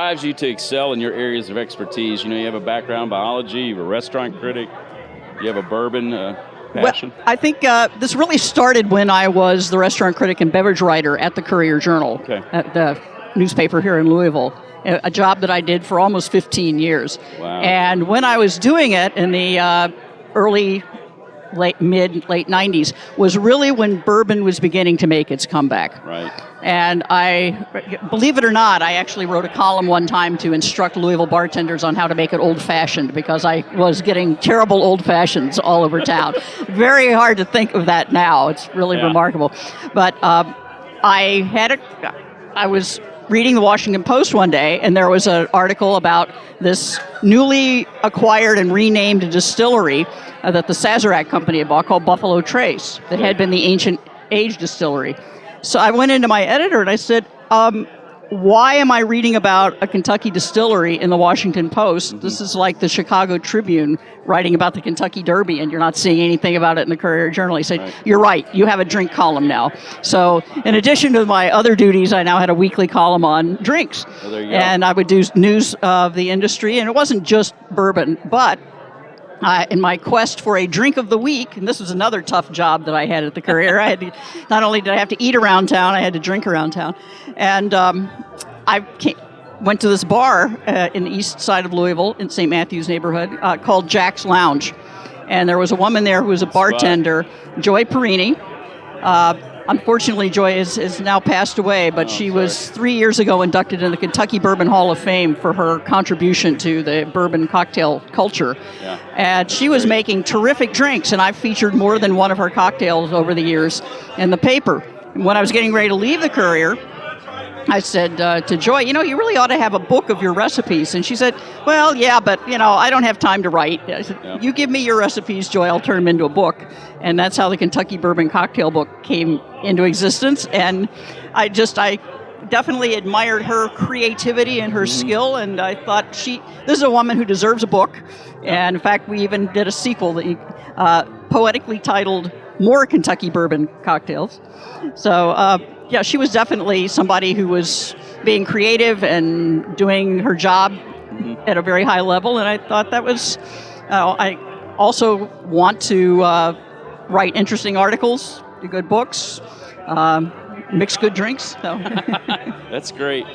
drives you to excel in your areas of expertise? You know, you have a background in biology, you're a restaurant critic, you have a bourbon passion. Well, I think this really started when I was the restaurant critic and beverage writer at the Courier-Journal, at the newspaper here in Louisville, a job that I did for almost 15 years. Wow. And when I was doing it in the late 90s was really when bourbon was beginning to make its comeback. Right. And believe it or not, I actually wrote a column one time to instruct Louisville bartenders on how to make it old-fashioned because I was getting terrible old-fashions all over town. Very hard to think of that now. It's really remarkable. But I was reading the Washington Post one day, and there was an article about this newly acquired and renamed distillery that the Sazerac company had bought called Buffalo Trace that had been the ancient age distillery. So I went into my editor and I said, why am I reading about a Kentucky distillery in the Washington Post? Mm-hmm. This is like the Chicago Tribune writing about the Kentucky Derby, and you're not seeing anything about it in the Courier-Journal. He said, You're right, you have a drink column now. So in addition to my other duties, I now had a weekly column on drinks. Oh, there you go. And I would do news of the industry, and it wasn't just bourbon, but in my quest for a drink of the week, and this was another tough job that I had at the Courier. Not only did I have to eat around town, I had to drink around town. And I went to this bar in the east side of Louisville, in St. Matthews neighborhood, called Jack's Lounge. And there was a woman there who was a bartender, Joy Perrine. Unfortunately, Joy has now passed away, but she was 3 years ago inducted in the Kentucky Bourbon Hall of Fame for her contribution to the bourbon cocktail culture. Yeah. And she was making terrific drinks, and I've featured more than one of her cocktails over the years in the paper. And when I was getting ready to leave the Courier, I said to Joy, you really ought to have a book of your recipes. And she said, well, yeah, but, I don't have time to write. I said, You give me your recipes, Joy, I'll turn them into a book. And that's how the Kentucky Bourbon Cocktail Book came into existence. And I definitely admired her creativity and her skill. And I thought this is a woman who deserves a book. And in fact, we even did a sequel that poetically titled More Kentucky Bourbon Cocktails. So, she was definitely somebody who was being creative and doing her job at a very high level, and I thought that was, I also want to write interesting articles, do good books, mix good drinks. So. That's great.